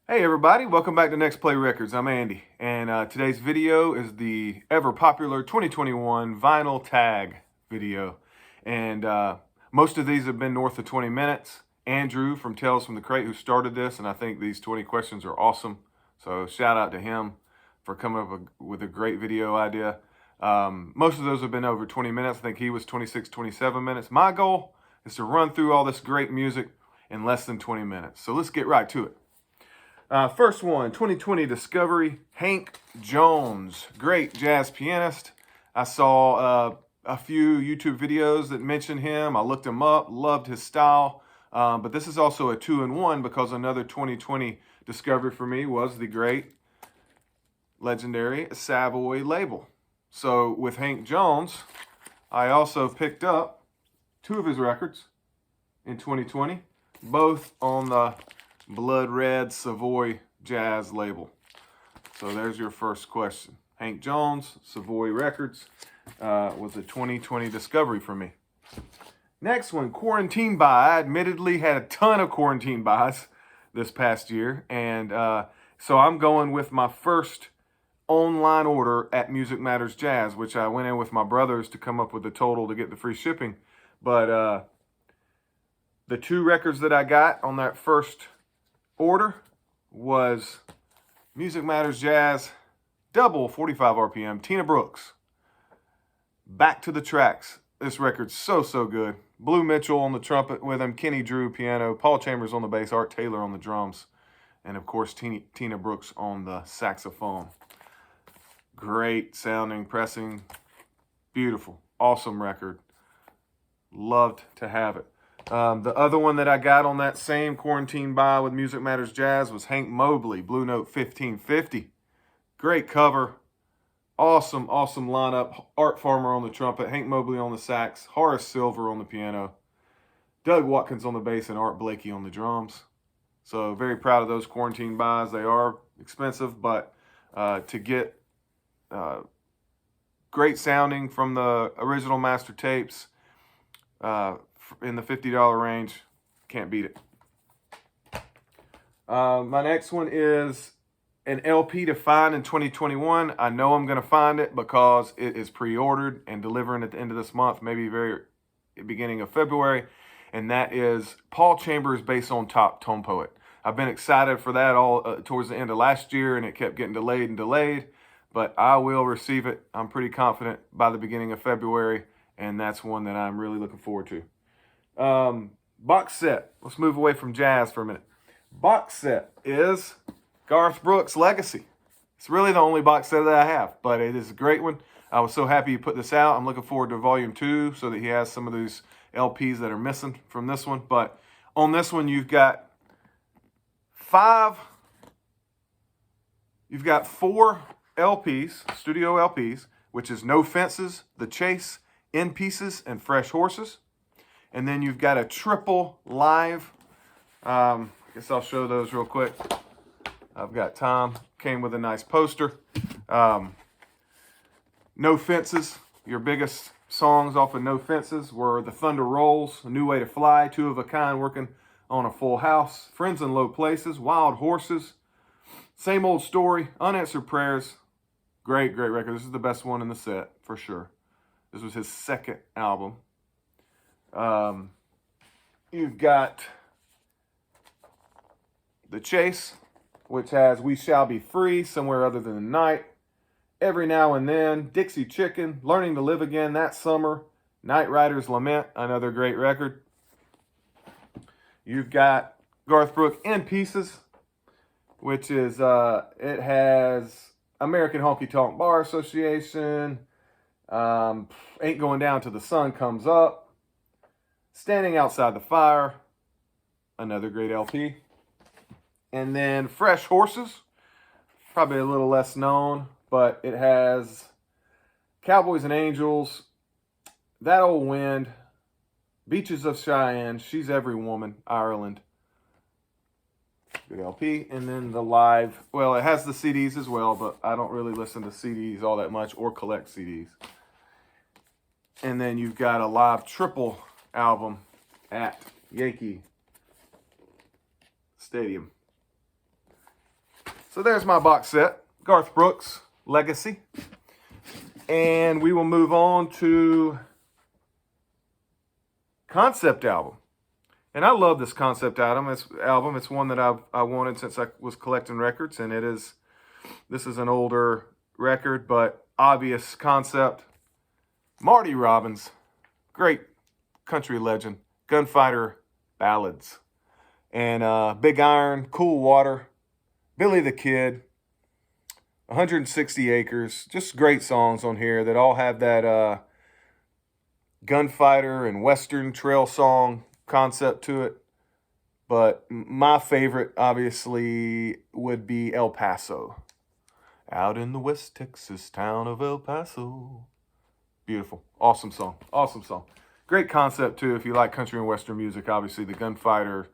Hey everybody, welcome back to Next Play Records. I'm Andy, and today's video is the ever popular 2021 vinyl tag video. And most of these have been north of 20 minutes. Andrew from Tales from the Crate who started this, and I think these 20 questions are awesome. So shout out to him for coming up with a great video idea. Most of those have been over 20 minutes. I think he was 26, 27 minutes. My goal is to run through all this great music in less than 20 minutes. So let's get right to it. First one, 2020 discovery, Hank Jones, great jazz pianist. I saw a few YouTube videos that mentioned him. I looked him up, loved his style. But this is also a 2-in-1 because another 2020 discovery for me was the great, legendary Savoy label. So with Hank Jones, I also picked up 2 of his records in 2020, both on the Blood Red Savoy Jazz label. So there's your first question. Hank Jones, Savoy Records, was a 2020 discovery for me. Next one, quarantine buy. I admittedly had a ton of quarantine buys this past year, and so I'm going with my first online order at Music Matters Jazz, which I went in with my brothers to come up with the total to get the free shipping. But the 2 records that I got on that first order was Music Matters Jazz double 45 RPM Tina Brooks, Back to the Tracks. This record's so good. Blue Mitchell on the trumpet with him, Kenny Drew piano, Paul Chambers on the bass, Art Taylor on the drums, and of course Tina Brooks on the saxophone. Great sounding, pressing, beautiful, awesome record. Loved to have it. The other one that I got on that same quarantine buy with Music Matters Jazz was Hank Mobley, Blue Note 1550. Great cover. Awesome lineup. Art Farmer on the trumpet, Hank Mobley on the sax, Horace Silver on the piano, Doug Watkins on the bass, and Art Blakey on the drums. So very proud of those quarantine buys. They are expensive, but to get great sounding from the original master tapes, in the $50 range, can't beat it. My next one is an LP to find in 2021. I know I'm going to find it because it is pre-ordered and delivering at the end of this month, maybe very beginning of February, and that is Paul Chambers' Bass on Top Tone Poet. I've been excited for that all towards the end of last year, and it kept getting delayed, but I will receive it. I'm pretty confident by the beginning of February, and that's one that I'm really looking forward to. Box set. Let's move away from jazz for a minute. Box set is Garth Brooks Legacy. It's really the only box set that I have, but it is a great one. I was so happy you put this out. I'm looking forward to volume 2 so that he has some of these LPs that are missing from this one. But on this one, you've got 4 LPs, studio LPs, which is No Fences, The Chase, In Pieces, and Fresh Horses. And then you've got a triple live. I guess I'll show those real quick. I've got time. Came with a nice poster. No Fences. Your biggest songs off of No Fences were The Thunder Rolls, A New Way to Fly, Two of a Kind, Working on a Full House, Friends in Low Places, Wild Horses, Same Old Story, Unanswered Prayers. Great record. This is the best one in the set, for sure. This was his second album. You've got The Chase, which has We Shall Be Free, Somewhere Other Than the Night, Every Now and Then, Dixie Chicken, Learning to Live Again, That Summer, Night Rider's Lament, another great record. You've got Garth Brooks In Pieces, which is, it has American Honky Tonk Bar Association, Ain't Going Down Till the Sun Comes Up, Standing Outside the Fire, another great LP. And then Fresh Horses, probably a little less known, but it has Cowboys and Angels, That Old Wind, Beaches of Cheyenne, She's Every Woman, Ireland. Good LP. And then the live, well, it has the CDs as well, but I don't really listen to CDs all that much or collect CDs. And then you've got a live triple album at Yankee Stadium. So there's my box set, Garth Brooks, Legacy. And we will move on to concept album. And I love this concept album. It's one that I wanted since I was collecting records, and this is an older record, but obvious concept. Marty Robbins, great country legend, gunfighter ballads. And Big Iron, Cool Water, Billy the Kid, 160 Acres, just great songs on here that all have that gunfighter and Western trail song concept to it. But my favorite, obviously, would be El Paso. Out in the West Texas town of El Paso. Beautiful. Awesome song. Awesome song. Great concept, too, if you like country and Western music. Obviously, the gunfighter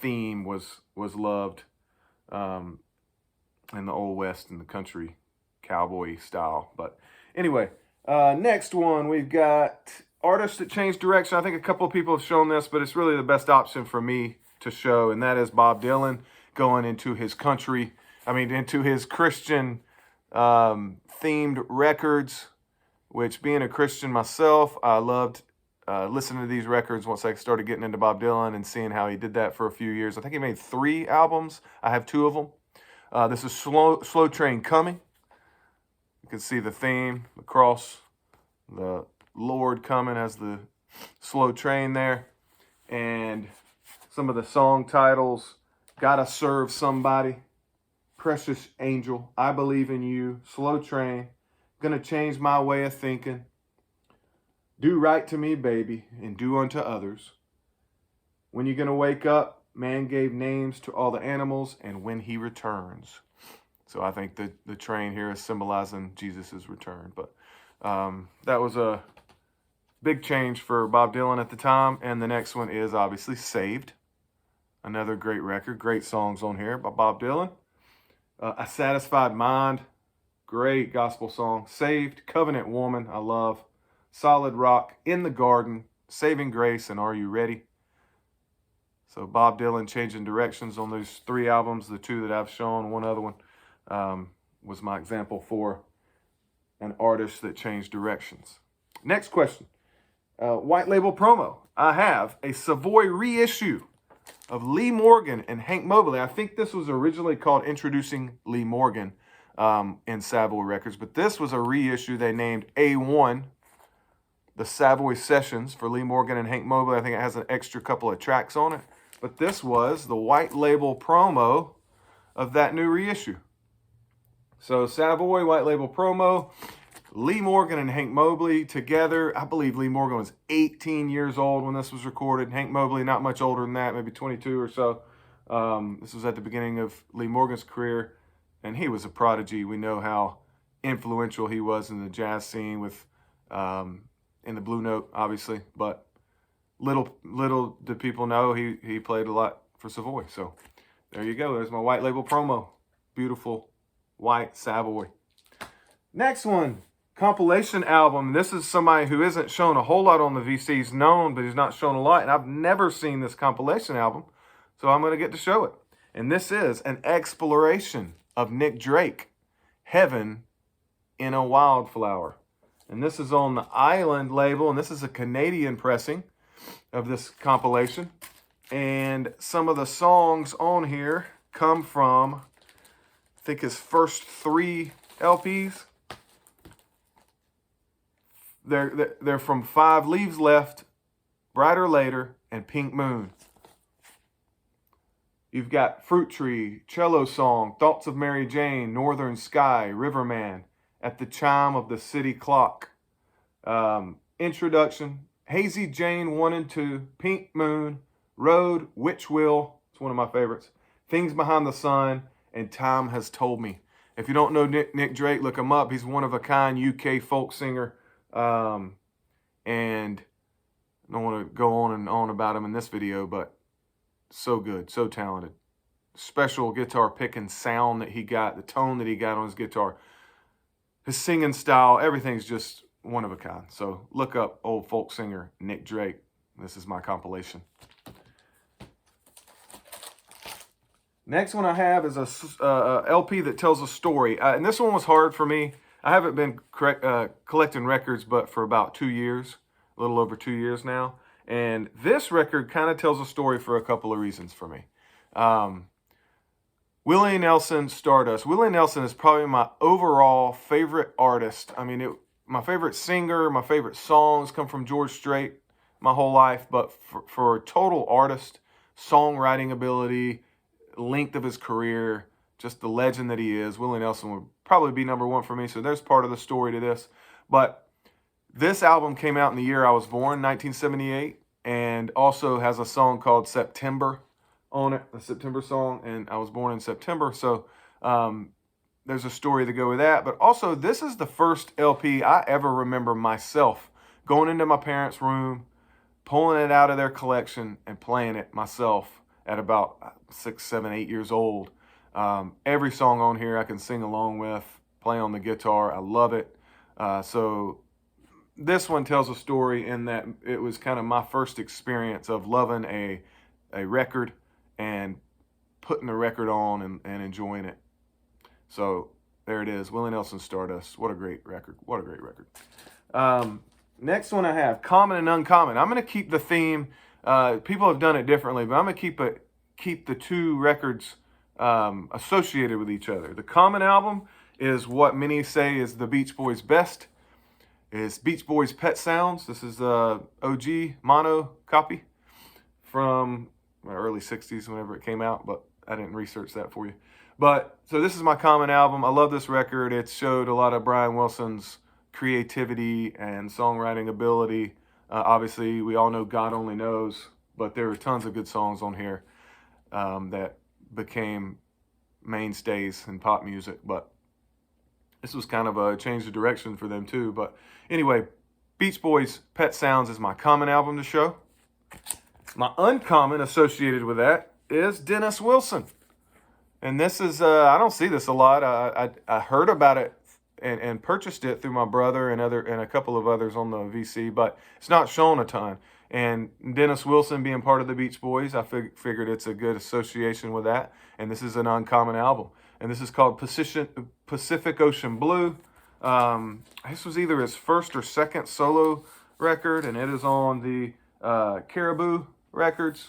theme was loved in the Old West and the country cowboy style. But anyway, next one, we've got artists that changed direction. I think a couple of people have shown this, but it's really the best option for me to show, and that is Bob Dylan going into his into his Christian themed records, which, being a Christian myself, I loved listening to these records once I started getting into Bob Dylan and seeing how he did that for a few years. I think he made 3 albums. I have 2 of them. This is Slow Train Coming. You can see the theme, the cross, the Lord coming as the slow train there. And some of the song titles: Gotta Serve Somebody, Precious Angel, I Believe in You, Slow Train, Gonna Change My Way of Thinking, Do Right to Me, Baby, and Do Unto Others, When You Gonna Wake Up, Man Gave Names to All the Animals, and When He Returns. So I think that the train here is symbolizing Jesus' return. But that was a big change for Bob Dylan at the time. And the next one is obviously Saved. Another great record, great songs on here by Bob Dylan. A Satisfied Mind, great gospel song. Saved, Covenant Woman, I love. Solid Rock, In the Garden, Saving Grace, and Are You Ready? So Bob Dylan changing directions on those 3 albums, the 2 that I've shown. One other one was my example for an artist that changed directions. Next question. White label promo. I have a Savoy reissue of Lee Morgan and Hank Mobley. I think this was originally called Introducing Lee Morgan in Savoy Records, but this was a reissue they named A1, the Savoy Sessions for Lee Morgan and Hank Mobley. I think it has an extra couple of tracks on it, but this was the white label promo of that new reissue. So Savoy white label promo, Lee Morgan and Hank Mobley together. I believe Lee Morgan was 18 years old when this was recorded. Hank Mobley, not much older than that, maybe 22 or so. This was at the beginning of Lee Morgan's career, and he was a prodigy. We know how influential he was in the jazz scene with in the Blue Note, obviously. But little did people know he played a lot for Savoy. So there you go. There's my white label promo. Beautiful white Savoy. Next one. Compilation album. This is somebody who isn't shown a whole lot on the VC. He's known, but he's not shown a lot. And I've never seen this compilation album, so I'm going to get to show it. And this is an exploration of Nick Drake, Heaven in a Wildflower. And this is on the Island label, and this is a Canadian pressing of this compilation. And some of the songs on here come from, I think, his first 3 LPs. They're from 5 Leaves Left, Brighter Later, and Pink Moon. You've got Fruit Tree, Cello Song, Thoughts of Mary Jane, Northern Sky, Riverman, At the Chime of the City Clock, Introduction, Hazy Jane 1 and 2, Pink Moon, Road, Which Will, it's one of my favorites, Things Behind the Sun, and Time Has Told Me. If you don't know Nick Drake, look him up. He's one of a kind UK folk singer. And I don't want to go on and on about him in this video, but so good, so talented. Special guitar picking sound that he got, the tone that he got on his guitar, his singing style, everything's just one of a kind. So look up old folk singer Nick Drake. This is my compilation. Next one I have is a LP that tells a story. And this one was hard for me. I haven't been collecting records, but for about 2 years, a little over 2 years now. And this record kind of tells a story for a couple of reasons for me. Willie Nelson, Stardust. Willie Nelson is probably my overall favorite artist. I mean, my favorite singer, my favorite songs come from George Strait my whole life. But for a total artist, songwriting ability, length of his career, just the legend that he is, Willie Nelson would probably be number one for me. So there's part of the story to this. But this album came out in the year I was born, 1978, and also has a song called September on it, a September song, and I was born in September. So there's a story to go with that. But also, this is the first LP I ever remember myself going into my parents' room, pulling it out of their collection and playing it myself at about 6, 7, 8 years old. Every song on here I can sing along with, play on the guitar. I love it. So this one tells a story in that it was kind of my first experience of loving a record and putting the record on and enjoying it. So there it is, Willie Nelson, Stardust. What a great record. What a great record. Next one I have, Common and Uncommon. I'm going to keep the theme. People have done it differently, but I'm going to keep the two records associated with each other. The Common album is what many say is the Beach Boys' best. It's Beach Boys' Pet Sounds. This is the OG mono copy from the early 60s, whenever it came out, but I didn't research that for you. But so this is my Common album. I love this record. It showed a lot of Brian Wilson's creativity and songwriting ability. Obviously, we all know God Only Knows, but there are tons of good songs on here that became mainstays in pop music. But this was kind of a change of direction for them too. But anyway, Beach Boys' Pet Sounds is my Common album to show. My Uncommon associated with that is Dennis Wilson. And this is, I don't see this a lot. I heard about it and purchased it through my brother and a couple of others on the VC, but it's not shown a ton. And Dennis Wilson being part of the Beach Boys, I figured it's a good association with that. And this is an Uncommon album. And this is called Pacific Ocean Blue. This was either his first or second solo record, and it is on the Caribou Records.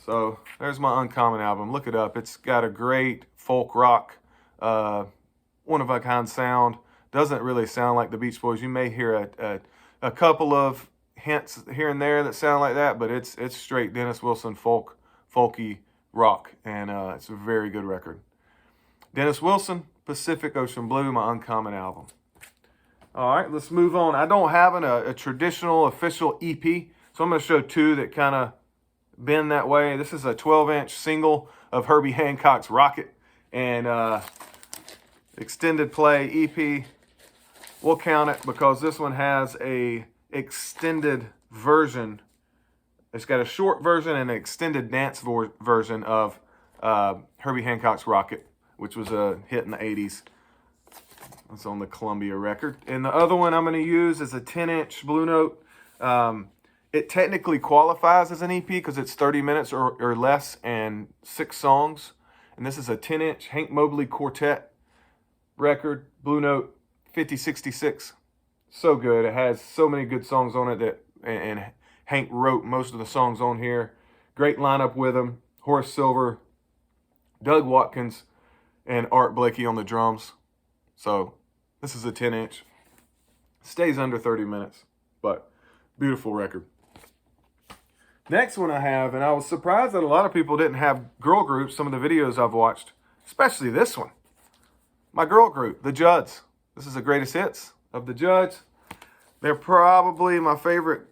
So there's my Uncommon album. Look it up. It's got a great folk rock, one-of-a-kind sound. Doesn't really sound like the Beach Boys. You may hear a couple of hints here and there that sound like that, but it's straight Dennis Wilson folky rock, and it's a very good record. Dennis Wilson, Pacific Ocean Blue, my Uncommon album. All right, let's move on. I don't have a traditional official EP, so I'm going to show two that kind of been that way. This is a 12-inch single of Herbie Hancock's Rocket, and extended play EP. We'll count it because this one has a extended version. It's got a short version and an extended dance version of Herbie Hancock's Rocket, which was a hit in the 80s. It's on the Columbia record. And the other one I'm going to use is a 10-inch Blue Note. It technically qualifies as an EP because it's 30 minutes or less and 6 songs. And this is a 10-inch Hank Mobley Quartet record, Blue Note 5066. So good. It has so many good songs on it and Hank wrote most of the songs on here. Great lineup with him. Horace Silver, Doug Watkins, and Art Blakey on the drums. So this is a 10-inch. Stays under 30 minutes, but beautiful record. Next one I have, and I was surprised that a lot of people didn't have girl groups, some of the videos I've watched, especially this one. My girl group, the Judds. This is the greatest hits of the Judds. They're probably my favorite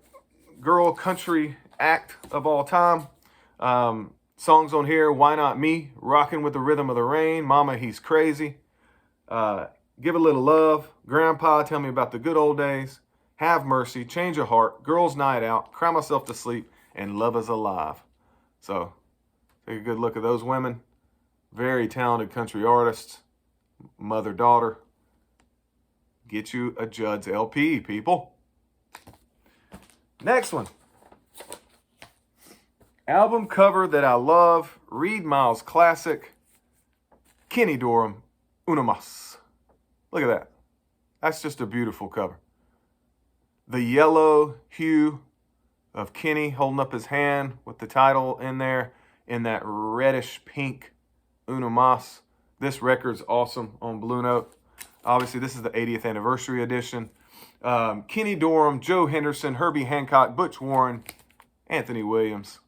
girl country act of all time. Songs on here, Why Not Me, Rockin' with the Rhythm of the Rain, Mama, He's Crazy, Give a Little Love, Grandpa, Tell Me About the Good Old Days, Have Mercy, Change a Heart, Girls Night Out, Cry Myself to Sleep, and Love Is Alive. So take a good look at those women. Very talented country artists. Mother-daughter. Get you a Judds LP, people. Next one. Album cover that I love, Reed Miles classic, Kenny Dorham, Uno Mas. Look at that. That's just a beautiful cover. The yellow hue of Kenny holding up his hand with the title in there in that reddish pink Uno Mas. This record's awesome on Blue Note. Obviously, this is the 80th anniversary edition. Kenny Dorham, Joe Henderson, Herbie Hancock, Butch Warren, Anthony Williams.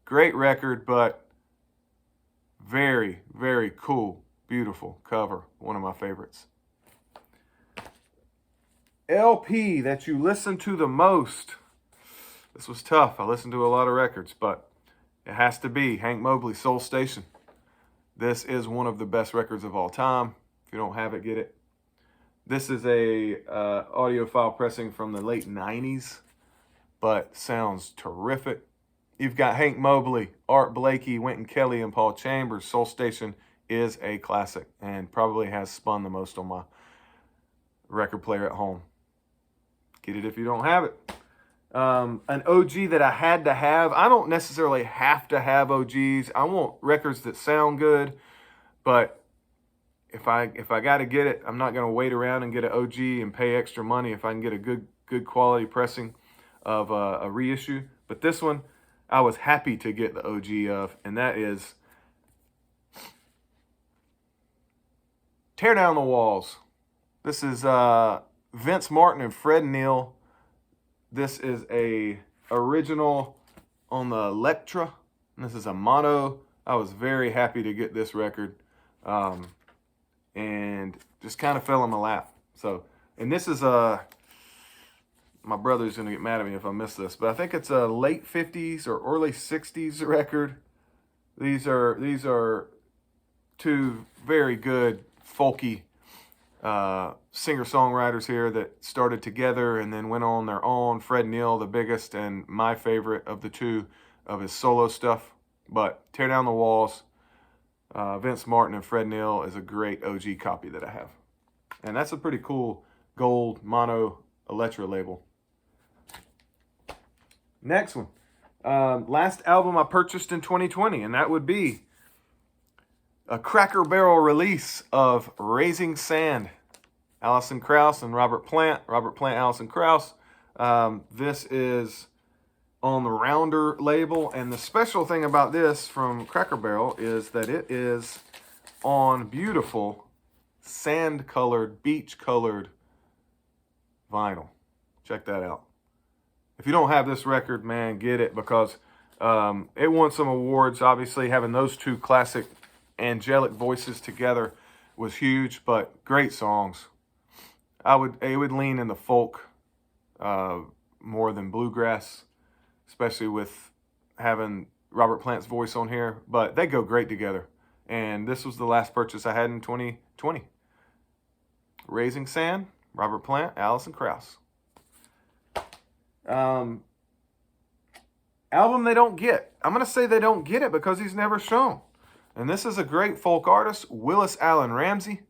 Great record, but very, very cool, beautiful cover. One of my favorites. LP that you listen to the most. This was tough. I listened to a lot of records, but it has to be Hank Mobley, Soul Station. This is one of the best records of all time. If you don't have it, get it. This is a audiophile pressing from the late 90s, but sounds terrific. You've got Hank Mobley, Art Blakey, Wynton Kelly, and Paul Chambers. Soul Station is a classic and probably has spun the most on my record player at home. Get it if you don't have it. An OG that I had to have. I don't necessarily have to have OGs. I want records that sound good, but if I got to get it, I'm not going to wait around and get an OG and pay extra money if I can get a good quality pressing of a reissue. But this one, I was happy to get the OG of, and that is Tear Down the Walls. This is Vince Martin and Fred Neil. This is a original on the Elektra. This is a mono. I was very happy to get this record, and just kind of fell in my lap. So, and this is my brother's gonna get mad at me if I miss this, but I think it's a late 50s or early 60s record. These are two very good folky singer-songwriters here that started together and then went on their own. Fred Neil, the biggest and my favorite of the two of his solo stuff. But Tear Down the Walls, Vince Martin and Fred Neil is a great OG copy that I have. And that's a pretty cool gold mono Elektra label. Next one. Last album I purchased in 2020, and that would be a Cracker Barrel release of Raising Sand. Alison Krauss and Robert Plant. Robert Plant, Alison Krauss. This is on the Rounder label. And the special thing about this from Cracker Barrel is that it is on beautiful sand-colored, beach-colored vinyl. Check that out. If you don't have this record, man, get it, because it won some awards. Obviously, having those two classic angelic voices together was huge, but great songs. It would lean in the folk more than bluegrass, especially with having Robert Plant's voice on here, but they go great together. And this was the last purchase I had in 2020. Raising Sand, Robert Plant, Alison Krauss. Album they don't get. I'm going to say they don't get it because he's never shown. And this is a great folk artist, Willis Allen Ramsey.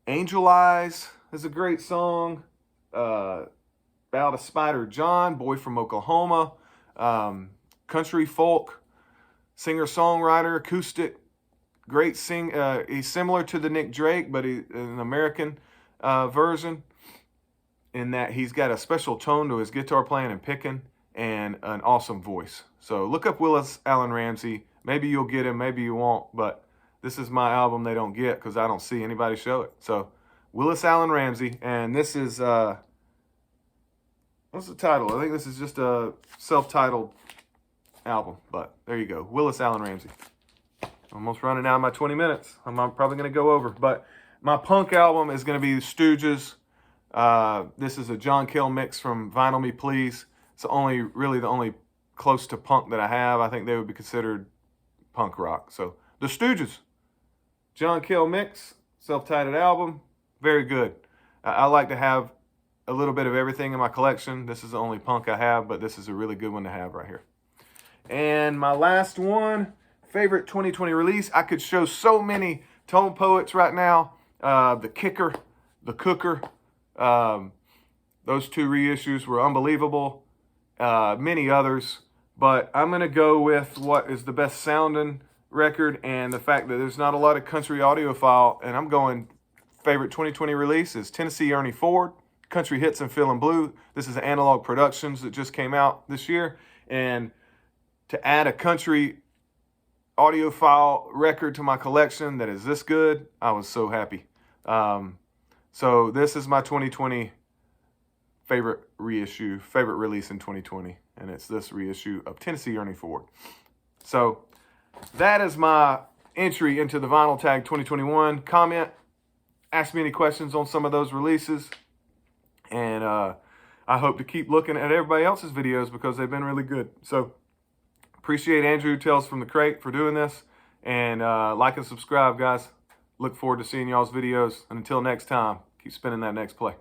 Angel Eyes is a great song. About a Spider John, Boy from Oklahoma. Country folk, singer-songwriter, acoustic, great sing. He's similar to the Nick Drake, but he's an American version, in that he's got a special tone to his guitar playing and picking, and an awesome voice. So look up Willis Allen Ramsey. Maybe you'll get him, maybe you won't, but this is my album they don't get because I don't see anybody show it. So Willis Allen Ramsey, and this is, what's the title? I think this is just a self-titled album, but there you go. Willis Allen Ramsey. Almost running out of my 20 minutes. I'm probably going to go over, but my punk album is going to be the Stooges. This is a John Cale mix from Vinyl Me Please. It's really the only close to punk that I have. I think they would be considered punk rock. So the Stooges, John Cale mix, self-titled album, very good. I like to have a little bit of everything in my collection. This is the only punk I have, but this is a really good one to have right here. And my last one, favorite 2020 release. I could show so many Tone Poets right now. The Kicker, The Cooker. Those two reissues were unbelievable. Many others. But I'm going to go with what is the best sounding record and the fact that there's not a lot of country audiophile. And I'm going favorite 2020 release is Tennessee Ernie Ford, Country Hits and Feeling Blue. This is Analog Productions that just came out this year. And to add a country audiophile record to my collection that is this good, I was so happy. So this is my 2020 favorite reissue, favorite release in 2020, and it's this reissue of Tennessee Ernie Ford. So that is my entry into the Vinyl Tag 2021. Comment, ask me any questions on some of those releases, and I hope to keep looking at everybody else's videos because they've been really good. So appreciate Andrew Tales from the Crate for doing this, and like and subscribe, guys. Look forward to seeing y'all's videos, and until next time, keep spinning that next play.